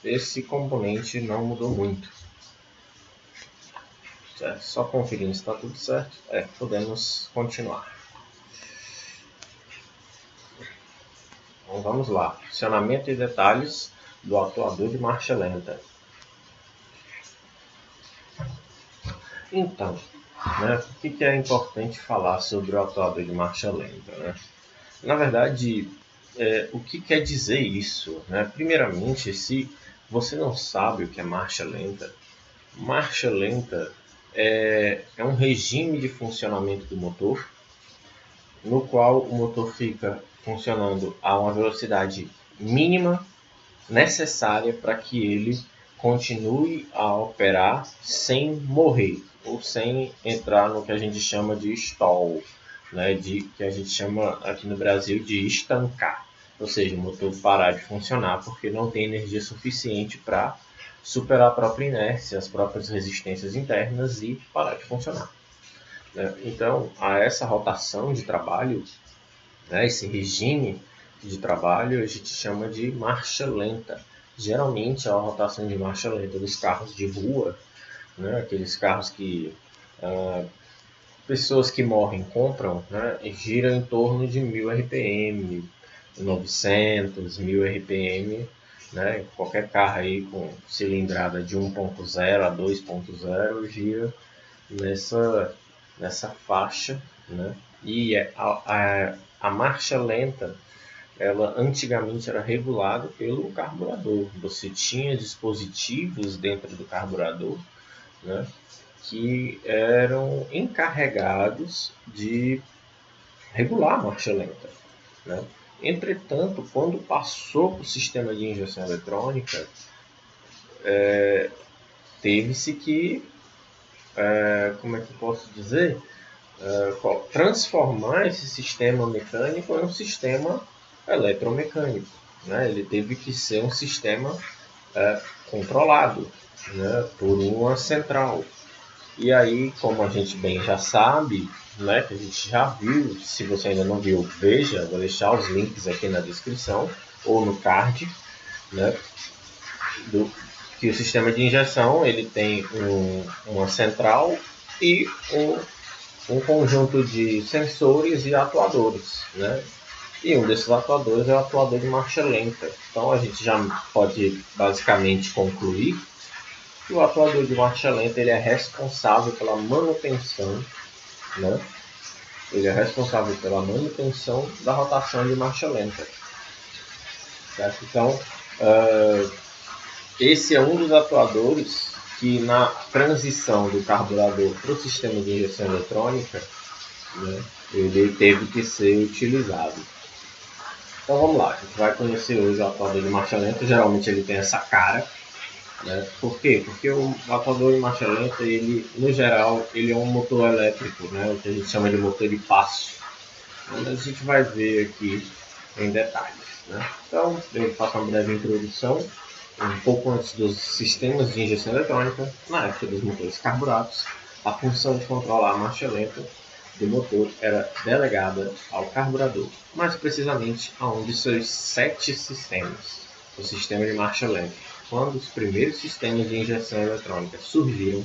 esse componente não mudou muito. Certo? Só conferindo se está tudo certo. Podemos continuar. Então vamos lá. Funcionamento e detalhes do atuador de marcha lenta. Então, o que é importante falar sobre o atuador de marcha lenta? Na verdade, o que quer dizer isso? Primeiramente, se você não sabe o que é marcha lenta é um regime de funcionamento do motor, no qual o motor fica funcionando a uma velocidade mínima necessária para que ele continue a operar sem morrer ou sem entrar no que a gente chama de stall, que a gente chama aqui no Brasil de estancar, ou seja, o motor parar de funcionar porque não tem energia suficiente para superar a própria inércia, as próprias resistências internas e parar de funcionar. Então, a essa rotação de trabalho, esse regime de trabalho, a gente chama de marcha lenta. Geralmente, a rotação de marcha lenta dos carros de rua, aqueles carros que pessoas que morrem compram, gira em torno de 1000 RPM, 900, 1000 RPM, qualquer carro aí com cilindrada de 1.0 a 2.0 gira nessa faixa, E a marcha lenta, ela antigamente era regulada pelo carburador. Você tinha dispositivos dentro do carburador, que eram encarregados de regular a marcha lenta. Entretanto, quando passou para o sistema de injeção eletrônica, teve-se que, como é que eu posso dizer, transformar esse sistema mecânico em um sistema eletromecânico. Ele teve que ser um sistema controlado por uma central. E aí, como a gente bem já sabe, que a gente já viu, se você ainda não viu, veja, vou deixar os links aqui na descrição ou no card, que o sistema de injeção ele tem uma central e um conjunto de sensores e atuadores, E um desses atuadores é o atuador de marcha lenta. Então a gente já pode basicamente concluir que o atuador de marcha lenta ele é responsável pela manutenção, Ele é responsável pela manutenção da rotação de marcha lenta. Certo? Então, esse é um dos atuadores que na transição do carburador para o sistema de injeção eletrônica, ele teve que ser utilizado. Então vamos lá, a gente vai conhecer hoje o atuador de marcha lenta. Geralmente ele tem essa cara. Por quê? Porque o atuador de marcha lenta, ele, no geral, ele é um motor elétrico, o que a gente chama de motor de passo. Mas a gente vai ver aqui em detalhes. Então, eu faço uma breve introdução, um pouco antes dos sistemas de injeção eletrônica, na época dos motores carburados. A função de controlar a marcha lenta do motor era delegada ao carburador, mais precisamente a um de seus 7 sistemas, o sistema de marcha lenta. Quando os primeiros sistemas de injeção eletrônica surgiram,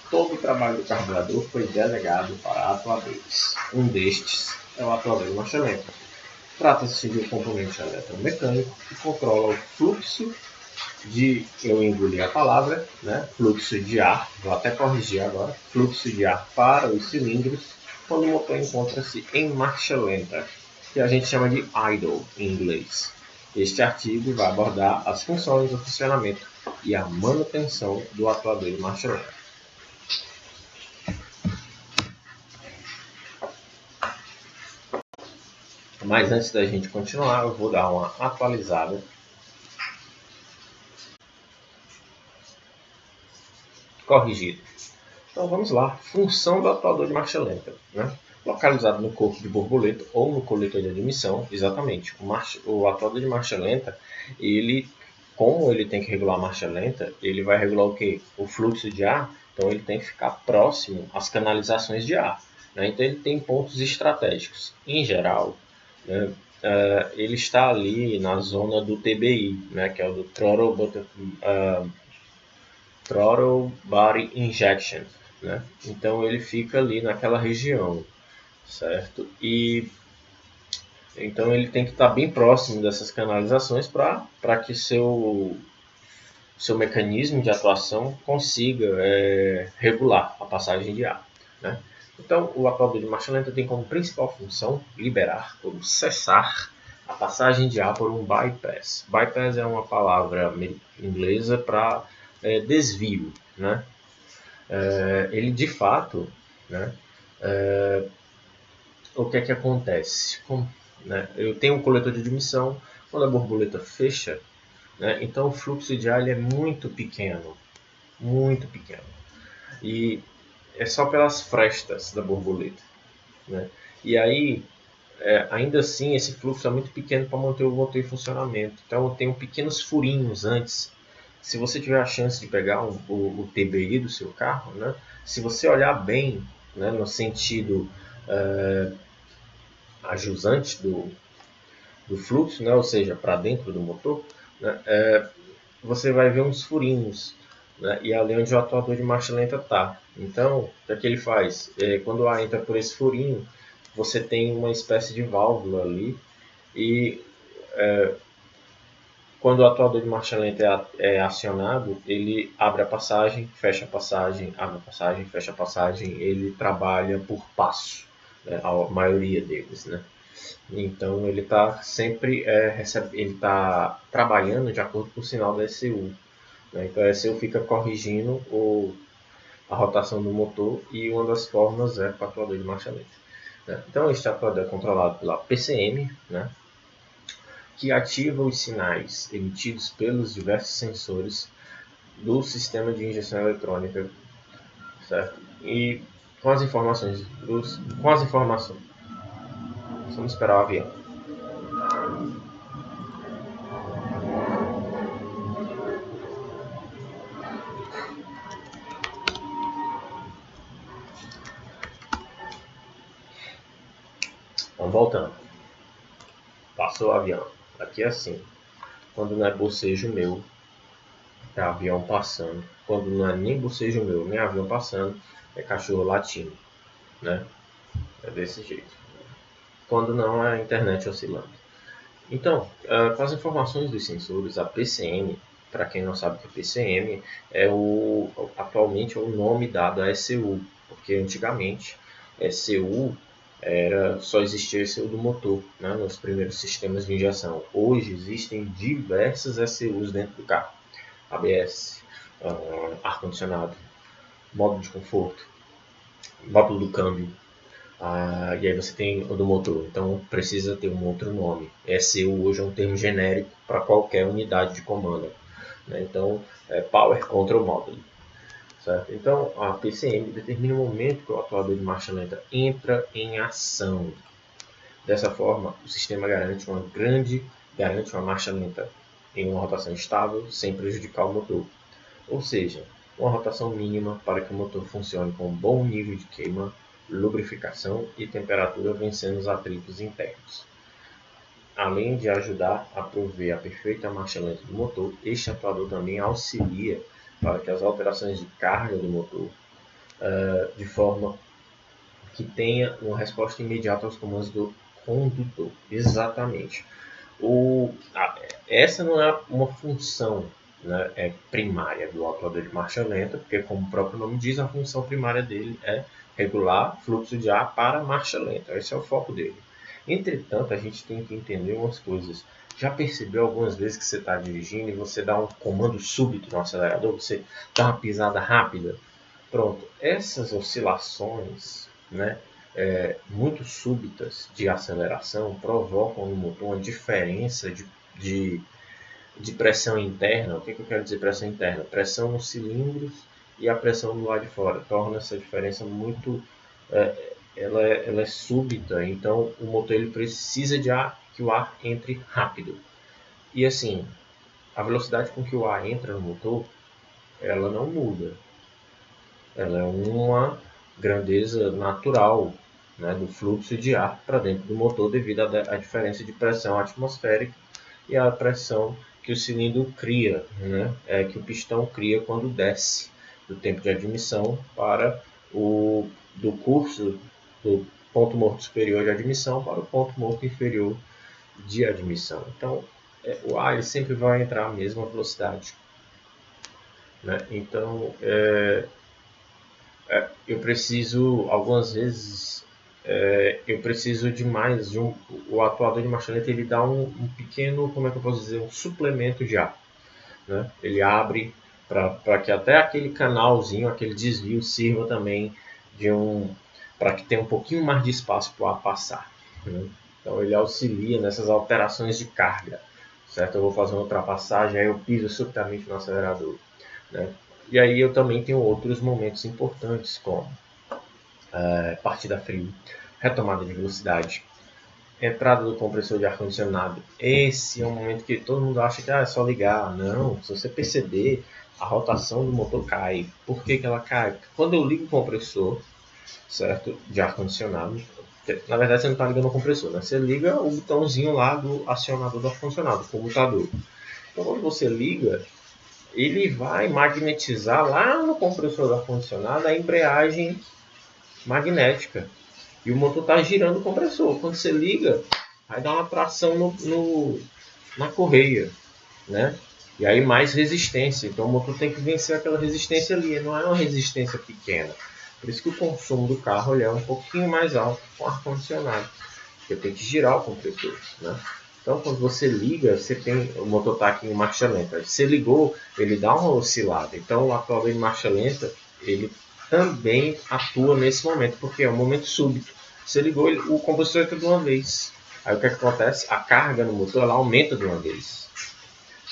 todo o trabalho do carburador foi delegado para atuadores. Um destes é o atuador de marcha lenta. Trata-se de um componente eletromecânico que controla o fluxo de, eu engoli a palavra, fluxo de ar, vou até corrigir agora, fluxo de ar para os cilindros quando o motor encontra-se em marcha lenta, que a gente chama de idle em inglês. Este artigo vai abordar as funções, o funcionamento e a manutenção do atuador de marcha lenta. Mas antes da gente continuar, eu vou dar uma atualizada. Corrigido. Então vamos lá. Função do atuador de marcha lenta. Localizado no corpo de borboleta ou no coletor de admissão, exatamente. O atuador de marcha lenta, como ele tem que regular a marcha lenta, ele vai regular o quê? O fluxo de ar. Então ele tem que ficar próximo às canalizações de ar. Então ele tem pontos estratégicos. Em geral, ele está ali na zona do TBI, né, que é o do Throttle Body Injection, né? Então ele fica ali naquela região, certo? E então ele tem que estar bem próximo dessas canalizações para que seu mecanismo de atuação consiga regular a passagem de ar, né? Então, o atuador de marcha lenta tem como principal função liberar ou cessar a passagem de ar por um bypass. Bypass é uma palavra inglesa para desvio, né? Ele de fato, né? O que é que acontece? Né? Eu tenho um coletor de admissão, quando a borboleta fecha, né? Então o fluxo de ar ele é muito pequeno, e é só pelas frestas da borboleta, né? E aí, ainda assim, esse fluxo é muito pequeno para manter o motor em funcionamento. Então, eu tenho pequenos furinhos antes. Se você tiver a chance de pegar o TBI do seu carro, né? Se você olhar bem, né, no sentido ajusante do fluxo, né, ou seja, para dentro do motor, né, você vai ver uns furinhos, né, e ali onde o atuador de marcha lenta está. Então, o que ele faz? Quando o ar entra por esse furinho, você tem uma espécie de válvula ali, e quando o atuador de marcha lenta é acionado, ele abre a passagem, fecha a passagem, abre a passagem, fecha a passagem, ele trabalha por passo, né, a maioria deles, né? Então ele está sempre ele tá trabalhando de acordo com o sinal da ECU, né? Então a ECU fica corrigindo a rotação do motor e uma das formas é com o atuador de marcha lenta, né? Então este atuador é controlado pela PCM, né, que ativa os sinais emitidos pelos diversos sensores do sistema de injeção eletrônica, certo? E com as informações vamos esperar o avião. Então, voltando. Passou o avião. Aqui é assim. Quando não é bocejo meu, é avião passando. Quando não é nem bocejo meu, nem avião passando, é cachorro latindo, né? É desse jeito. Quando não, é a internet oscilando. Então, com as informações dos sensores, a PCM, para quem não sabe o que é PCM, atualmente é o nome dado à ECU, porque antigamente ECU só existia ECU do motor, né, nos primeiros sistemas de injeção. Hoje existem diversas ECUs dentro do carro: ABS, ar-condicionado, módulo de conforto, módulo do câmbio. E aí você tem o do motor, então precisa ter um outro nome. ECU hoje é um termo genérico para qualquer unidade de comando, né? Então, Power Control Module, certo? Então, a PCM determina o momento que o atuador de marcha lenta entra em ação. Dessa forma, o sistema garante uma marcha lenta em uma rotação estável, sem prejudicar o motor. Ou seja, uma rotação mínima para que o motor funcione com um bom nível de queima, lubrificação e temperatura, vencendo os atritos internos. Além de ajudar a prover a perfeita marcha lenta do motor, este atuador também auxilia para que as alterações de carga do motor, de forma que tenha uma resposta imediata aos comandos do condutor. Exatamente. Essa não é uma função, né, primária do atuador de marcha lenta, porque, como o próprio nome diz, a função primária dele é regular fluxo de ar para marcha lenta. Esse é o foco dele. Entretanto, a gente tem que entender umas coisas. Já percebeu algumas vezes que você está dirigindo e você dá um comando súbito no acelerador? Você dá uma pisada rápida? Pronto, essas oscilações, né, muito súbitas de aceleração provocam no motor uma diferença de pressão interna. O que eu quero dizer pressão interna? Pressão nos cilindros e a pressão do lado de fora. Torna essa diferença muito... ela é súbita, então o motor ele precisa que o ar entre rápido. E assim, a velocidade com que o ar entra no motor, ela não muda. Ela é uma grandeza natural, né, do fluxo de ar para dentro do motor devido à diferença de pressão atmosférica e a pressão que o cilindro cria, né, que o pistão cria quando desce do tempo de admissão para do curso do ponto morto superior de admissão para o ponto morto inferior de admissão. Então, o ar ele sempre vai entrar à mesma velocidade, né? Então, eu preciso, algumas vezes, eu preciso de mais de o atuador de marcha lenta ele dá um pequeno, como é que eu posso dizer, um suplemento de ar, né? Ele abre para que até aquele canalzinho, aquele desvio sirva também para que tenha um pouquinho mais de espaço para o ar passar, né? Então ele auxilia nessas alterações de carga, certo? Eu vou fazer uma ultrapassagem, aí eu piso subitamente no acelerador, né? E aí eu também tenho outros momentos importantes, como partida frio, retomada de velocidade, entrada do compressor de ar-condicionado. Esse é um momento que todo mundo acha que é só ligar. Não, se você perceber, a rotação do motor cai. Por que ela cai? Quando eu ligo o compressor, certo, de ar-condicionado, na verdade você não está ligando o compressor, né? Você liga o botãozinho lá do acionador do ar-condicionado, o comutador. Então quando você liga, ele vai magnetizar lá no compressor do ar-condicionado a embreagem magnética. E o motor está girando o compressor. Quando você liga, vai dar uma tração na correia, né? E aí mais resistência. Então o motor tem que vencer aquela resistência ali. Não é uma resistência pequena. Por isso que o consumo do carro é um pouquinho mais alto com ar-condicionado. Porque tem que girar o compressor, né? Então quando você liga, o motor está aqui em marcha lenta. Você ligou, ele dá uma oscilada. Então o atuador em marcha lenta, ele também atua nesse momento, porque é um momento súbito. Você ligou, o compressor entra de uma vez. Aí o que acontece? A carga no motor ela aumenta de uma vez.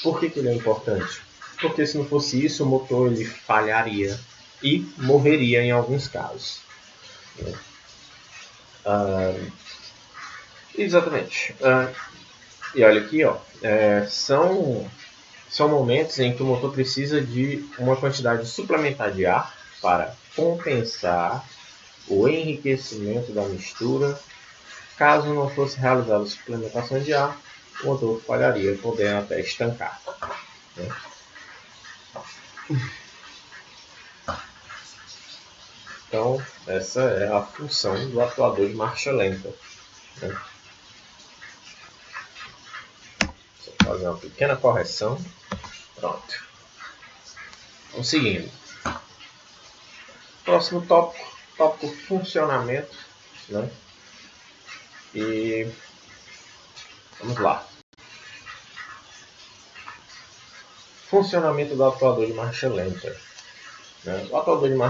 Por que ele é importante? Porque se não fosse isso, o motor ele falharia e morreria em alguns casos. Exatamente. E olha aqui, ó, são momentos em que o motor precisa de uma quantidade suplementar de ar para compensar o enriquecimento da mistura. Caso não fosse realizada a suplementação de ar, o motor falharia, podendo até estancar, né? Então, essa é a função do atuador de marcha lenta, né? Vou fazer uma pequena correção. Pronto. Vamos seguindo. Próximo tópico funcionamento, né? E vamos lá. Funcionamento do atuador de marcha lenta, né? O atuador de marcha